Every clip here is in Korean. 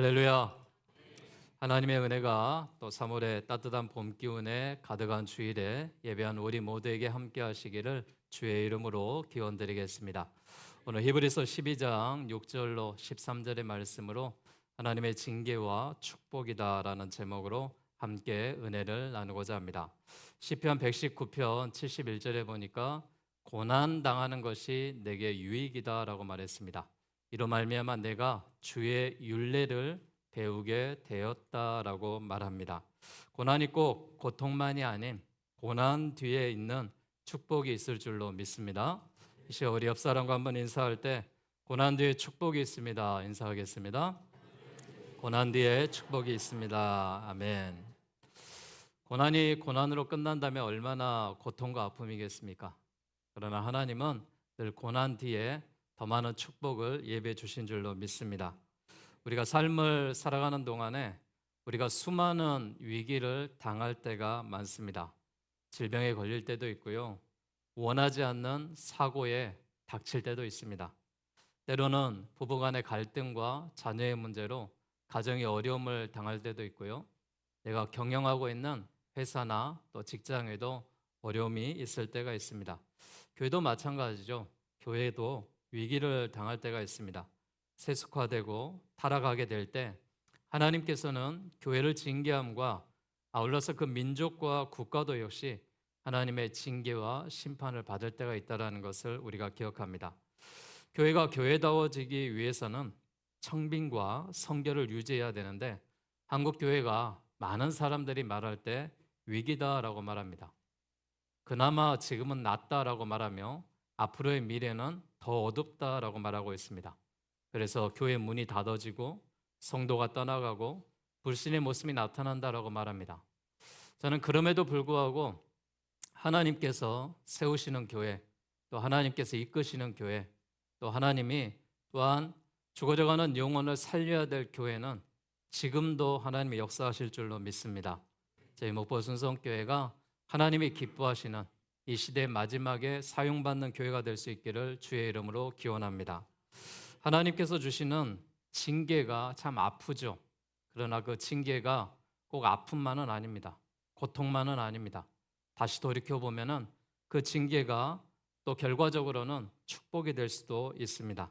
할렐루야. 하나님의 은혜가 또 3월의 따뜻한 봄 기운에 가득한 주일에 예배한 우리 모두에게 함께 하시기를 주의 이름으로 기원드리겠습니다. 오늘 히브리서 12장 6절로 13절의 말씀으로 하나님의 징계와 축복이다라는 제목으로 함께 은혜를 나누고자 합니다. 시편 119편 71절에 보니까 고난 당하는 것이 내게 유익이다라고 말했습니다. 이로 말미암아 내가 주의 율례를 배우게 되었다라고 말합니다. 고난이 꼭 고통만이 아닌 고난 뒤에 있는 축복이 있을 줄로 믿습니다. 이 시간 우리 옆 사람과 한번 인사할 때 고난 뒤에 축복이 있습니다. 인사하겠습니다. 고난 뒤에 축복이 있습니다. 아멘. 고난이 고난으로 끝난다면 얼마나 고통과 아픔이겠습니까? 그러나 하나님은 늘 고난 뒤에 더 많은 축복을 예배해 주신 줄로 믿습니다. 우리가 삶을 살아가는 동안에 우리가 수많은 위기를 당할 때가 많습니다. 질병에 걸릴 때도 있고요. 원하지 않는 사고에 닥칠 때도 있습니다. 때로는 부부간의 갈등과 자녀의 문제로 가정이 어려움을 당할 때도 있고요. 내가 경영하고 있는 회사나 또 직장에도 어려움이 있을 때가 있습니다. 교회도 마찬가지죠. 교회도 위기를 당할 때가 있습니다. 세속화되고 타락하게 될 때 하나님께서는 교회를 징계함과 아울러서 그 민족과 국가도 역시 하나님의 징계와 심판을 받을 때가 있다는 것을 우리가 기억합니다. 교회가 교회다워지기 위해서는 청빙과 성결을 유지해야 되는데 한국 교회가 많은 사람들이 말할 때 위기다라고 말합니다. 그나마 지금은 낫다라고 말하며 앞으로의 미래는 더 어둡다라고 말하고 있습니다. 그래서 교회 문이 닫아지고 성도가 떠나가고 불신의 모습이 나타난다라고 말합니다. 저는 그럼에도 불구하고 하나님께서 세우시는 교회, 또 하나님께서 이끄시는 교회, 또 하나님이 또한 죽어져가는 영혼을 살려야 될 교회는 지금도 하나님이 역사하실 줄로 믿습니다. 저희 목포 순성교회가 하나님이 기뻐하시는 이 시대의 마지막에 사용받는 교회가 될 수 있기를 주의 이름으로 기원합니다. 하나님께서 주시는 징계가 참 아프죠. 그러나 그 징계가 꼭 아픔만은 아닙니다. 고통만은 아닙니다. 다시 돌이켜보면은 그 징계가 또 결과적으로는 축복이 될 수도 있습니다.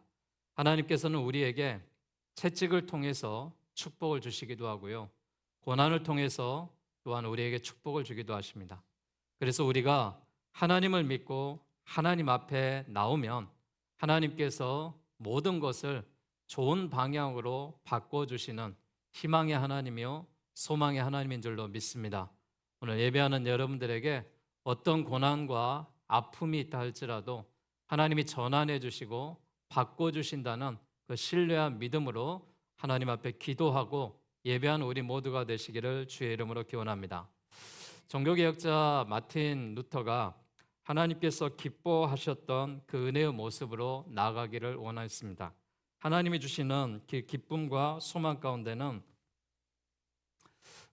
하나님께서는 우리에게 채찍을 통해서 축복을 주시기도 하고요. 고난을 통해서 또한 우리에게 축복을 주기도 하십니다. 그래서 우리가 하나님을 믿고 하나님 앞에 나오면 하나님께서 모든 것을 좋은 방향으로 바꿔주시는 희망의 하나님이요 소망의 하나님인 줄로 믿습니다. 오늘 예배하는 여러분들에게 어떤 고난과 아픔이 있다 할지라도 하나님이 전환해 주시고 바꿔주신다는 그 신뢰한 믿음으로 하나님 앞에 기도하고 예배하는 우리 모두가 되시기를 주의 이름으로 기원합니다. 종교개혁자 마틴 루터가 하나님께서 기뻐하셨던 그 은혜의 모습으로 나아가기를 원했습니다. 하나님이 주시는 그 기쁨과 소망 가운데는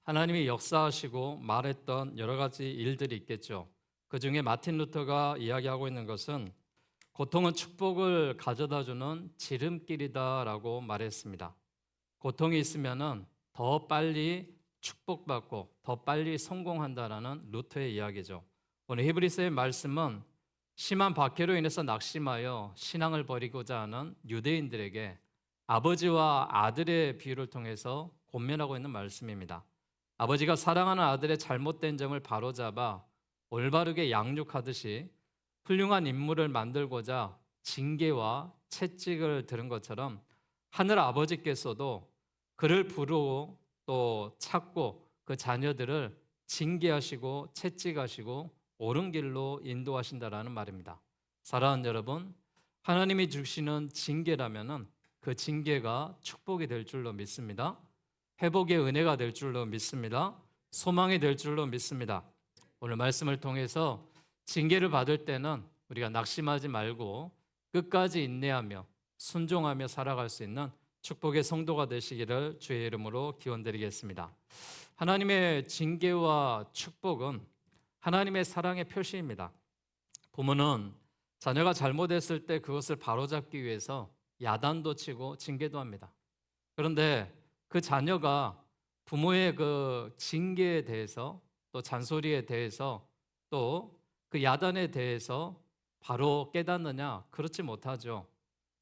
하나님이 역사하시고 말했던 여러 가지 일들이 있겠죠. 그 중에 마틴 루터가 이야기하고 있는 것은 고통은 축복을 가져다주는 지름길이다라고 말했습니다. 고통이 있으면은 더 빨리 축복받고 더 빨리 성공한다라는 루터의 이야기죠. 오늘 히브리서의 말씀은 심한 박해로 인해서 낙심하여 신앙을 버리고자 하는 유대인들에게 아버지와 아들의 비유를 통해서 권면하고 있는 말씀입니다. 아버지가 사랑하는 아들의 잘못된 점을 바로잡아 올바르게 양육하듯이 훌륭한 인물을 만들고자 징계와 채찍을 들은 것처럼 하늘 아버지께서도 그를 부르고 또 찾고 그 자녀들을 징계하시고 채찍하시고 옳은 길로 인도하신다라는 말입니다. 사랑하는 여러분, 하나님이 주시는 징계라면은 그 징계가 축복이 될 줄로 믿습니다. 회복의 은혜가 될 줄로 믿습니다. 소망이 될 줄로 믿습니다. 오늘 말씀을 통해서 징계를 받을 때는 우리가 낙심하지 말고 끝까지 인내하며 순종하며 살아갈 수 있는 축복의 성도가 되시기를 주의 이름으로 기원드리겠습니다. 하나님의 징계와 축복은 하나님의 사랑의 표시입니다. 부모는 자녀가 잘못했을 때 그것을 바로잡기 위해서 야단도 치고 징계도 합니다. 그런데 그 자녀가 부모의 그 징계에 대해서 또 잔소리에 대해서 또 그 야단에 대해서 바로 깨닫느냐? 그렇지 못하죠.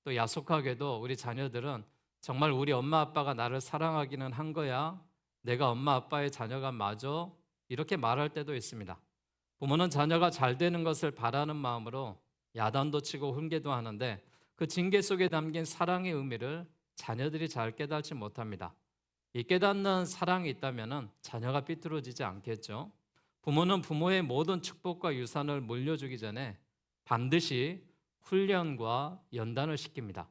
또 야속하게도 우리 자녀들은 정말 우리 엄마 아빠가 나를 사랑하기는 한 거야. 내가 엄마 아빠의 자녀가 맞아. 이렇게 말할 때도 있습니다. 부모는 자녀가 잘 되는 것을 바라는 마음으로 야단도 치고 훈계도 하는데 그 징계 속에 담긴 사랑의 의미를 자녀들이 잘 깨닫지 못합니다. 이 깨닫는 사랑이 있다면 자녀가 삐뚤어지지 않겠죠. 부모는 부모의 모든 축복과 유산을 물려주기 전에 반드시 훈련과 연단을 시킵니다.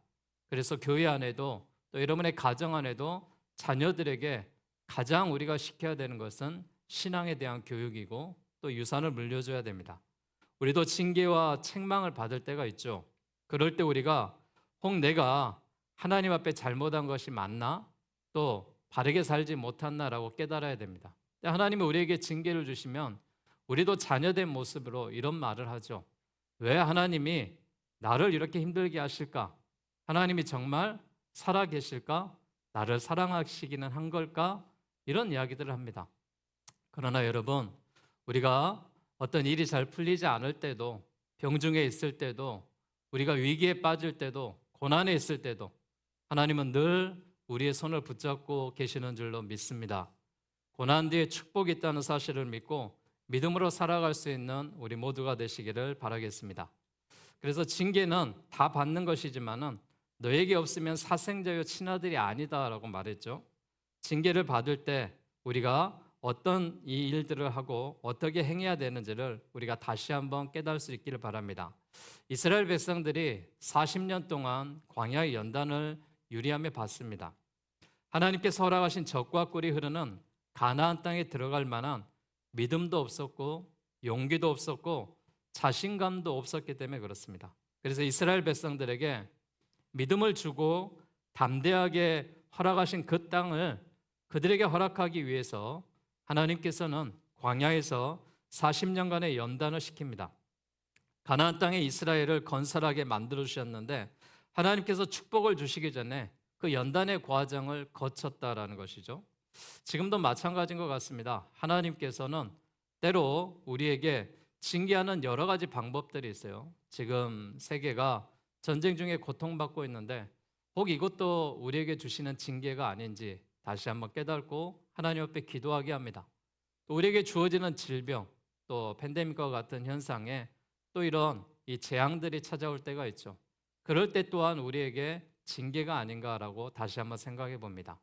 그래서 교회 안에도 또 여러분의 가정 안에도 자녀들에게 가장 우리가 시켜야 되는 것은 신앙에 대한 교육이고 또 유산을 물려줘야 됩니다. 우리도 징계와 책망을 받을 때가 있죠. 그럴 때 우리가 혹 내가 하나님 앞에 잘못한 것이 맞나? 또 바르게 살지 못했나라고 깨달아야 됩니다. 하나님이 우리에게 징계를 주시면 우리도 자녀된 모습으로 이런 말을 하죠. 왜 하나님이 나를 이렇게 힘들게 하실까? 하나님이 정말 살아 계실까? 나를 사랑하시기는 한 걸까? 이런 이야기들을 합니다. 그러나 여러분, 우리가 어떤 일이 잘 풀리지 않을 때도, 병중에 있을 때도, 우리가 위기에 빠질 때도, 고난에 있을 때도 하나님은 늘 우리의 손을 붙잡고 계시는 줄로 믿습니다. 고난 뒤에 축복이 있다는 사실을 믿고 믿음으로 살아갈 수 있는 우리 모두가 되시기를 바라겠습니다. 그래서 징계는 다 받는 것이지만은 너에게 없으면 사생자요 친아들이 아니다라고 말했죠. 징계를 받을 때 우리가 어떤 이 일들을 하고 어떻게 행해야 되는지를 우리가 다시 한번 깨달을 수 있기를 바랍니다. 이스라엘 백성들이 40년 동안 광야의 연단을 유리함에 봤습니다. 하나님께서 허락하신 적과 꿀이 흐르는 가나안 땅에 들어갈 만한 믿음도 없었고 용기도 없었고 자신감도 없었기 때문에 그렇습니다. 그래서 이스라엘 백성들에게 믿음을 주고 담대하게 허락하신 그 땅을 그들에게 허락하기 위해서 하나님께서는 광야에서 40년간의 연단을 시킵니다. 가나안 땅에 이스라엘을 건설하게 만들어 주셨는데 하나님께서 축복을 주시기 전에 그 연단의 과정을 거쳤다라는 것이죠. 지금도 마찬가지인 것 같습니다. 하나님께서는 때로 우리에게 징계하는 여러 가지 방법들이 있어요. 지금 세계가 전쟁 중에 고통받고 있는데 혹 이것도 우리에게 주시는 징계가 아닌지 다시 한번 깨닫고 하나님 앞에 기도하게 합니다. 또 우리에게 주어지는 질병, 또 팬데믹과 같은 현상에 또 이런 이 재앙들이 찾아올 때가 있죠. 그럴 때 또한 우리에게 징계가 아닌가라고 다시 한번 생각해 봅니다.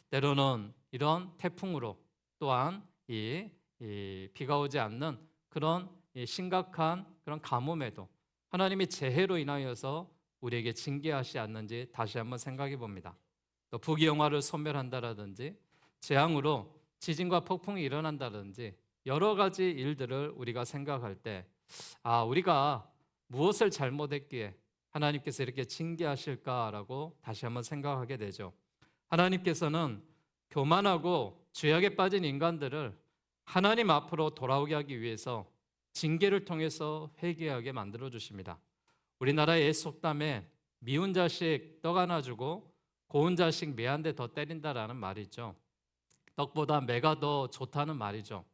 때로는 이런 태풍으로 또한 이 비가 오지 않는 그런 심각한 그런 가뭄에도 하나님이 재해로 인하여서 우리에게 징계하시지 않는지 다시 한번 생각해 봅니다. 또 부귀영화를 소멸한다라든지 재앙으로 지진과 폭풍이 일어난다든지 여러 가지 일들을 우리가 생각할 때 우리가 무엇을 잘못했기에 하나님께서 이렇게 징계하실까라고 다시 한번 생각하게 되죠. 하나님께서는 교만하고 죄악에 빠진 인간들을 하나님 앞으로 돌아오게 하기 위해서 징계를 통해서 회개하게 만들어 주십니다. 우리나라의 속담에 미운 자식 떡 하나 주고 고운 자식 매 한 대 더 때린다라는 말이 있죠. 떡보다 매가 더 좋다는 말이죠.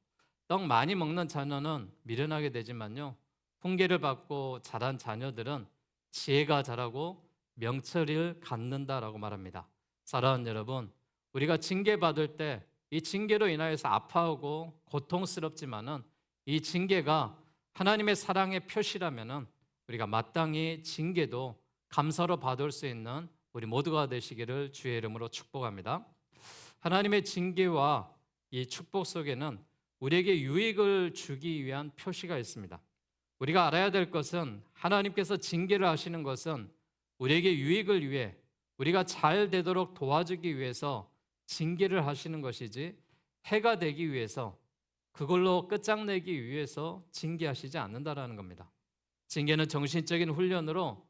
떡 많이 먹는 자녀는 미련하게 되지만요, 훈계를 받고 자란 자녀들은 지혜가 자라고 명철을 갖는다라고 말합니다. 사랑하는 여러분, 우리가 징계받을 때 이 징계로 인하여서 아파하고 고통스럽지만은 이 징계가 하나님의 사랑의 표시라면은 우리가 마땅히 징계도 감사로 받을 수 있는 우리 모두가 되시기를 주의 이름으로 축복합니다. 하나님의 징계와 이 축복 속에는 우리에게 유익을 주기 위한 표시가 있습니다. 우리가 알아야 될 것은 하나님께서 징계를 하시는 것은 우리에게 유익을 위해 우리가 잘 되도록 도와주기 위해서 징계를 하시는 것이지 해가 되기 위해서 그걸로 끝장내기 위해서 징계하시지 않는다라는 겁니다. 징계는 정신적인 훈련으로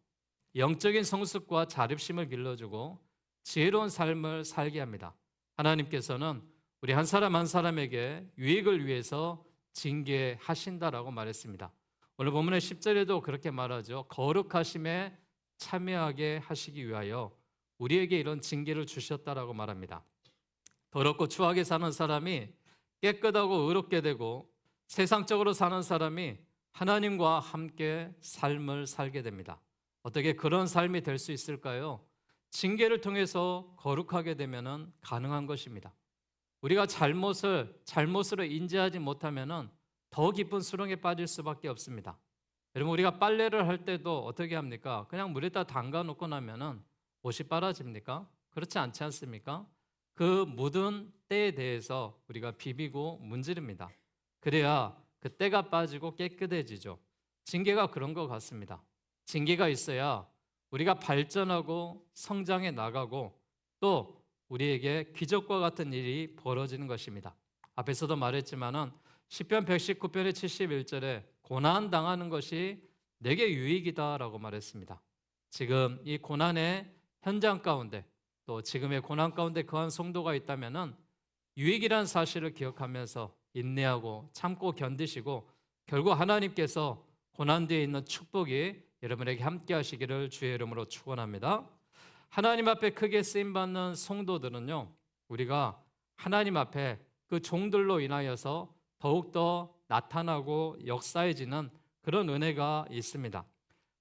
영적인 성숙과 자립심을 길러주고 지혜로운 삶을 살게 합니다. 하나님께서는 우리 한 사람 한 사람에게 유익을 위해서 징계하신다라고 말했습니다. 오늘 본문의 10절에도 그렇게 말하죠. 거룩하심에 참여하게 하시기 위하여 우리에게 이런 징계를 주셨다라고 말합니다. 더럽고 추하게 사는 사람이 깨끗하고 의롭게 되고, 세상적으로 사는 사람이 하나님과 함께 삶을 살게 됩니다. 어떻게 그런 삶이 될 수 있을까요? 징계를 통해서 거룩하게 되면 가능한 것입니다. 우리가 잘못으로 인지하지 못하면 더 깊은 수렁에 빠질 수밖에 없습니다. 여러분, 우리가 빨래를 할 때도 어떻게 합니까? 그냥 물에다 담가 놓고 나면은 옷이 빨아집니까? 그렇지 않지 않습니까? 그 묻은 때에 대해서 우리가 비비고 문지릅니다. 그래야 그 때가 빠지고 깨끗해지죠. 징계가 그런 것 같습니다. 징계가 있어야 우리가 발전하고 성장해 나가고, 또 우리에게 기적과 같은 일이 벌어지는 것입니다. 앞에서도 말했지만은 시편 119편의 71절에 고난 당하는 것이 내게 유익이다라고 말했습니다. 지금 이 고난의 현장 가운데, 또 지금의 고난 가운데 거한 성도가 있다면은 유익이라는 사실을 기억하면서 인내하고 참고 견디시고, 결국 하나님께서 고난 뒤에 있는 축복이 여러분에게 함께 하시기를 주의 이름으로 축원합니다. 하나님 앞에 크게 쓰임 받는 성도들은요, 우리가 하나님 앞에 그 종들로 인하여서 더욱더 나타나고 역사해지는 그런 은혜가 있습니다.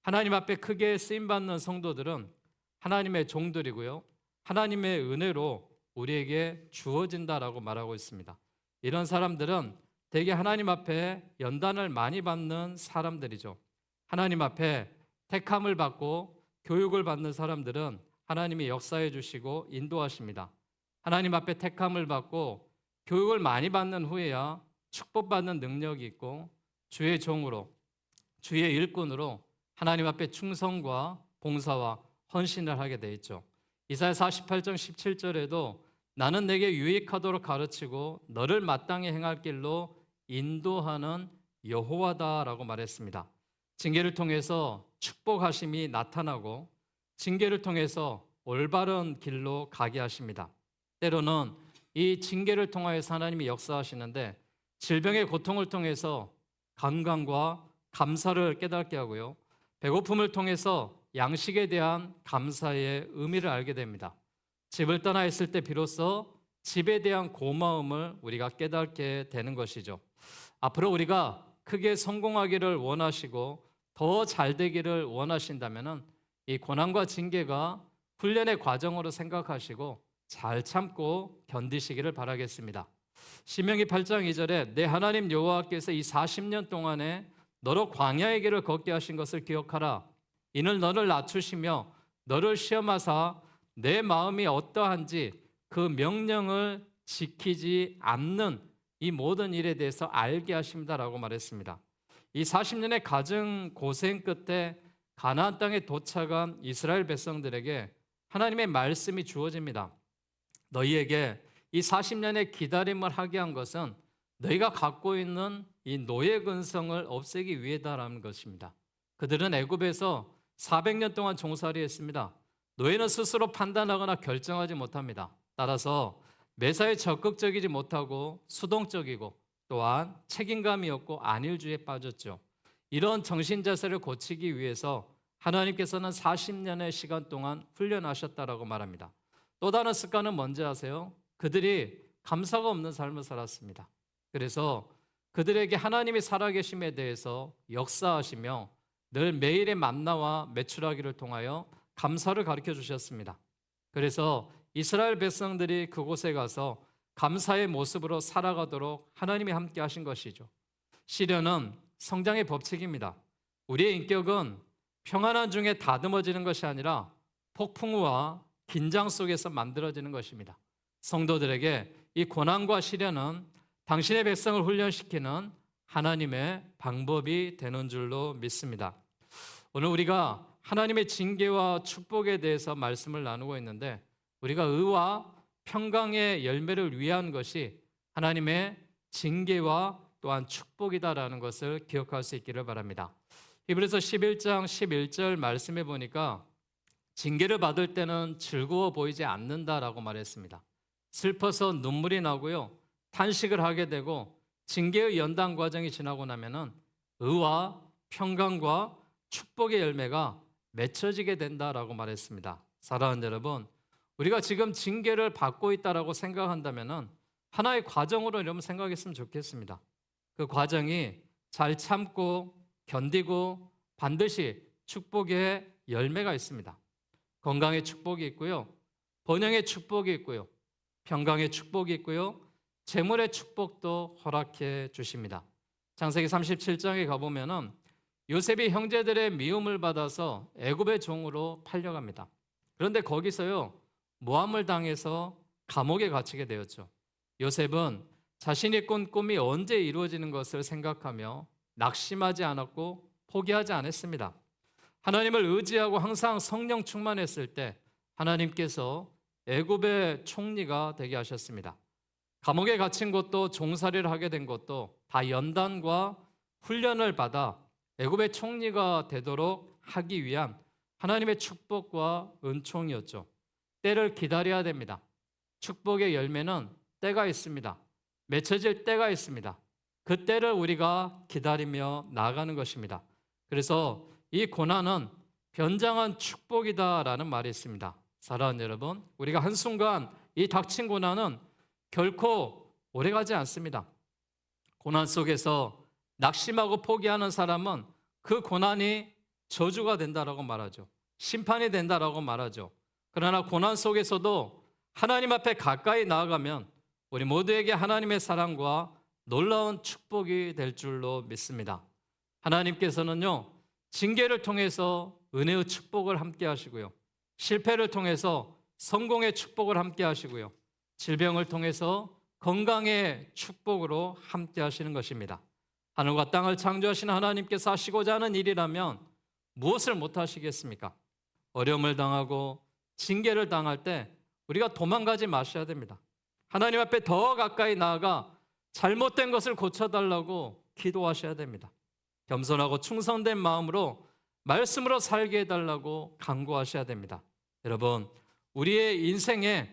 하나님 앞에 크게 쓰임 받는 성도들은 하나님의 종들이고요, 하나님의 은혜로 우리에게 주어진다라고 말하고 있습니다. 이런 사람들은 대개 하나님 앞에 연단을 많이 받는 사람들이죠. 하나님 앞에 택함을 받고 교육을 받는 사람들은 하나님이 역사해 주시고 인도하십니다. 하나님 앞에 택함을 받고 교육을 많이 받는 후에야 축복받는 능력이 있고, 주의 종으로, 주의 일꾼으로 하나님 앞에 충성과 봉사와 헌신을 하게 돼 있죠. 이사야 48장 17절에도 나는 내게 유익하도록 가르치고 너를 마땅히 행할 길로 인도하는 여호와다라고 말했습니다. 징계를 통해서 축복하심이 나타나고, 징계를 통해서 올바른 길로 가게 하십니다. 때로는 이 징계를 통하여서 하나님이 역사하시는데, 질병의 고통을 통해서 건강과 감사를 깨닫게 하고요, 배고픔을 통해서 양식에 대한 감사의 의미를 알게 됩니다. 집을 떠나 있을 때 비로소 집에 대한 고마움을 우리가 깨닫게 되는 것이죠. 앞으로 우리가 크게 성공하기를 원하시고 더 잘 되기를 원하신다면 이 고난과 징계가 훈련의 과정으로 생각하시고 잘 참고 견디시기를 바라겠습니다. 신명기 8장 2절에 내 하나님 여호와께서 이 40년 동안에 너로 광야의 길을 걷게 하신 것을 기억하라. 이는 너를 낮추시며 너를 시험하사 내 마음이 어떠한지 그 명령을 지키지 않는 이 모든 일에 대해서 알게 하십니다라고 말했습니다. 이 40년의 가정 고생 끝에 가나안 땅에 도착한 이스라엘 백성들에게 하나님의 말씀이 주어집니다. 너희에게 이 40년의 기다림을 하게 한 것은 너희가 갖고 있는 이 노예 근성을 없애기 위해다라는 것입니다. 그들은 애굽에서 400년 동안 종살이했습니다. 노예는 스스로 판단하거나 결정하지 못합니다. 따라서 매사에 적극적이지 못하고 수동적이고, 또한 책임감이 없고 안일주의에 빠졌죠. 이런 정신자세를 고치기 위해서 하나님께서는 40년의 시간 동안 훈련하셨다라고 말합니다. 또 다른 습관은 뭔지 아세요? 그들이 감사가 없는 삶을 살았습니다. 그래서 그들에게 하나님이 살아계심에 대해서 역사하시며 늘 매일의 만나와 메추라기를 통하여 감사를 가르쳐 주셨습니다. 그래서 이스라엘 백성들이 그곳에 가서 감사의 모습으로 살아가도록 하나님이 함께 하신 것이죠. 시련은 성장의 법칙입니다. 우리의 인격은 평안한 중에 다듬어지는 것이 아니라 폭풍우와 긴장 속에서 만들어지는 것입니다. 성도들에게 이 고난과 시련은 당신의 백성을 훈련시키는 하나님의 방법이 되는 줄로 믿습니다. 오늘 우리가 하나님의 징계와 축복에 대해서 말씀을 나누고 있는데, 우리가 의와 평강의 열매를 위한 것이 하나님의 징계와 또한 축복이다라는 것을 기억할 수 있기를 바랍니다. 히브리서 11장 11절 말씀해 보니까 징계를 받을 때는 즐거워 보이지 않는다라고 말했습니다. 슬퍼서 눈물이 나고요, 탄식을 하게 되고, 징계의 연단 과정이 지나고 나면은 의와 평강과 축복의 열매가 맺혀지게 된다라고 말했습니다. 사랑하는 여러분, 우리가 지금 징계를 받고 있다라고 생각한다면은 하나의 과정으로 여러분 생각했으면 좋겠습니다. 그 과정이 잘 참고 견디고 반드시 축복의 열매가 있습니다. 건강의 축복이 있고요. 번영의 축복이 있고요. 평강의 축복이 있고요. 재물의 축복도 허락해 주십니다. 창세기 37장에 가보면은 요셉이 형제들의 미움을 받아서 애굽의 종으로 팔려갑니다. 그런데 거기서요, 모함을 당해서 감옥에 갇히게 되었죠. 요셉은 자신이 꾼 꿈이 언제 이루어지는 것을 생각하며 낙심하지 않았고 포기하지 않았습니다. 하나님을 의지하고 항상 성령 충만했을 때 하나님께서 애굽의 총리가 되게 하셨습니다. 감옥에 갇힌 것도 종살이를 하게 된 것도 다 연단과 훈련을 받아 애굽의 총리가 되도록 하기 위한 하나님의 축복과 은총이었죠. 때를 기다려야 됩니다. 축복의 열매는 때가 있습니다. 맺혀질 때가 있습니다. 그 때를 우리가 기다리며 나아가는 것입니다. 그래서 이 고난은 변장한 축복이다라는 말이 있습니다. 사랑하는 여러분, 우리가 한순간 이 닥친 고난은 결코 오래가지 않습니다. 고난 속에서 낙심하고 포기하는 사람은 그 고난이 저주가 된다라고 말하죠. 심판이 된다라고 말하죠. 그러나 고난 속에서도 하나님 앞에 가까이 나아가면 우리 모두에게 하나님의 사랑과 놀라운 축복이 될 줄로 믿습니다. 하나님께서는요, 징계를 통해서 은혜의 축복을 함께 하시고요. 실패를 통해서 성공의 축복을 함께 하시고요. 질병을 통해서 건강의 축복으로 함께 하시는 것입니다. 하늘과 땅을 창조하신 하나님께서 하시고자 하는 일이라면 무엇을 못 하시겠습니까? 어려움을 당하고 징계를 당할 때 우리가 도망가지 마셔야 됩니다. 하나님 앞에 더 가까이 나아가 잘못된 것을 고쳐달라고 기도하셔야 됩니다. 겸손하고 충성된 마음으로 말씀으로 살게 해달라고 간구하셔야 됩니다. 여러분, 우리의 인생에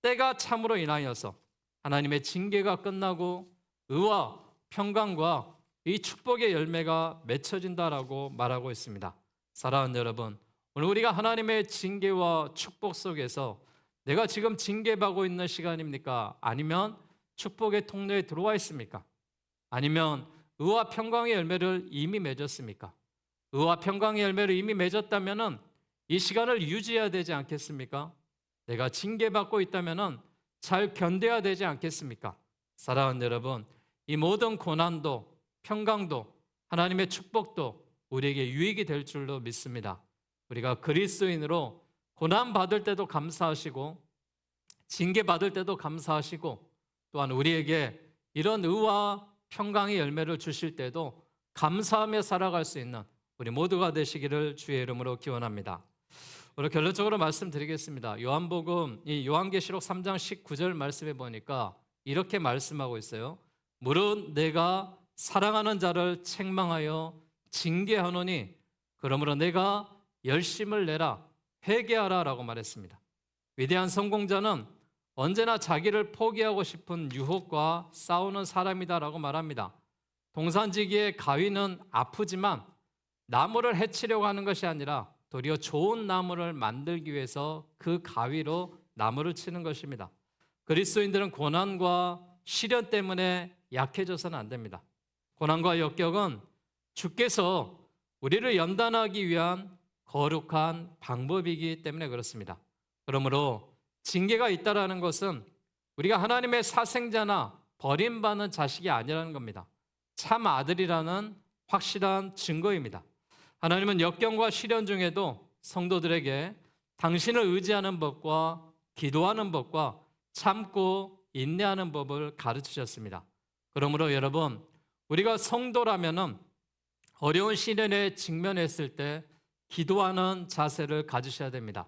때가 참으로 인하여서 하나님의 징계가 끝나고 의와 평강과 이 축복의 열매가 맺혀진다라고 말하고 있습니다. 사랑하는 여러분, 오늘 우리가 하나님의 징계와 축복 속에서 내가 지금 징계받고 있는 시간입니까? 아니면 축복의 통로에 들어와 있습니까? 아니면 의와 평강의 열매를 이미 맺었습니까? 의와 평강의 열매를 이미 맺었다면 이 시간을 유지해야 되지 않겠습니까? 내가 징계받고 있다면 잘 견뎌야 되지 않겠습니까? 사랑하는 여러분, 이 모든 고난도 평강도 하나님의 축복도 우리에게 유익이 될 줄로 믿습니다. 우리가 그리스도인으로 고난 받을 때도 감사하시고 징계 받을 때도 감사하시고 또한 우리에게 이런 의와 평강의 열매를 주실 때도 감사하며 살아갈 수 있는 우리 모두가 되시기를 주의 이름으로 기원합니다. 오늘 결론적으로 말씀드리겠습니다. 요한복음 이 요한계시록 3장 19절 말씀에 보니까 이렇게 말씀하고 있어요. 무릇 내가 사랑하는 자를 책망하여 징계하노니 그러므로 내가 열심을 내라 회개하라 라고 말했습니다. 위대한 성공자는 언제나 자기를 포기하고 싶은 유혹과 싸우는 사람이다라고 말합니다. 동산지기의 가위는 아프지만 나무를 해치려고 하는 것이 아니라 도리어 좋은 나무를 만들기 위해서 그 가위로 나무를 치는 것입니다. 그리스도인들은 고난과 시련 때문에 약해져서는 안 됩니다. 고난과 역경은 주께서 우리를 연단하기 위한 거룩한 방법이기 때문에 그렇습니다. 그러므로 징계가 있다라는 것은 우리가 하나님의 사생자나 버림받는 자식이 아니라는 겁니다. 참 아들이라는 확실한 증거입니다. 하나님은 역경과 시련 중에도 성도들에게 당신을 의지하는 법과 기도하는 법과 참고 인내하는 법을 가르치셨습니다. 그러므로 여러분, 우리가 성도라면은 어려운 시련에 직면했을 때 기도하는 자세를 가지셔야 됩니다.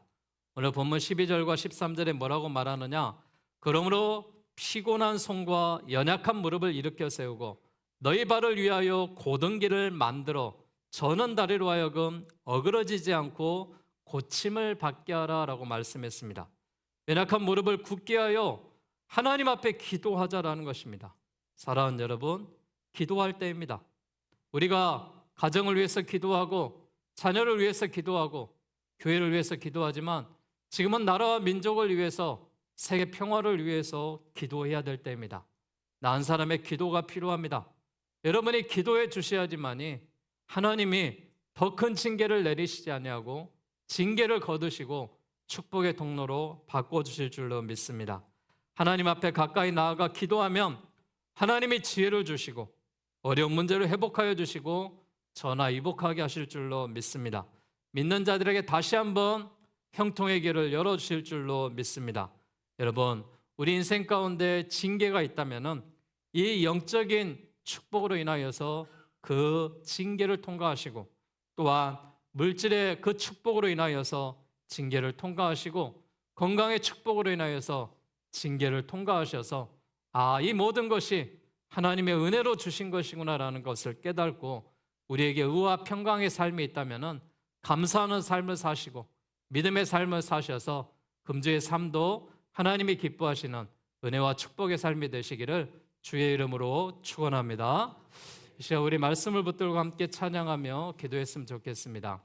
오늘 본문 12절과 13절에 뭐라고 말하느냐? 그러므로 피곤한 손과 연약한 무릎을 일으켜 세우고 너희 발을 위하여 곧은 길을 만들어 저는 다리로 하여금 어그러지지 않고 고침을 받게 하라라고 말씀했습니다. 연약한 무릎을 굳게 하여 하나님 앞에 기도하자라는 것입니다. 사랑하는 여러분, 기도할 때입니다. 우리가 가정을 위해서 기도하고 자녀를 위해서 기도하고 교회를 위해서 기도하지만 지금은 나라와 민족을 위해서, 세계 평화를 위해서 기도해야 될 때입니다. 나 한 사람의 기도가 필요합니다. 여러분이 기도해 주셔야지만이 하나님이 더 큰 징계를 내리시지 아니하고 징계를 거두시고 축복의 통로로 바꿔주실 줄로 믿습니다. 하나님 앞에 가까이 나아가 기도하면 하나님이 지혜를 주시고 어려운 문제를 회복하여 주시고 전화위복하게 하실 줄로 믿습니다. 믿는 자들에게 다시 한번 형통의 길을 열어주실 줄로 믿습니다. 여러분, 우리 인생 가운데 징계가 있다면 이 영적인 축복으로 인하여서 그 징계를 통과하시고 또한 물질의 그 축복으로 인하여서 징계를 통과하시고 건강의 축복으로 인하여서 징계를 통과하셔서 이 모든 것이 하나님의 은혜로 주신 것이구나라는 것을 깨닫고 우리에게 의와 평강의 삶이 있다면 감사하는 삶을 사시고 믿음의 삶을 사셔서 금주의 삶도 하나님이 기뻐하시는 은혜와 축복의 삶이 되시기를 주의 이름으로 축원합니다. 이 시간 우리 말씀을 붙들고 함께 찬양하며 기도했으면 좋겠습니다.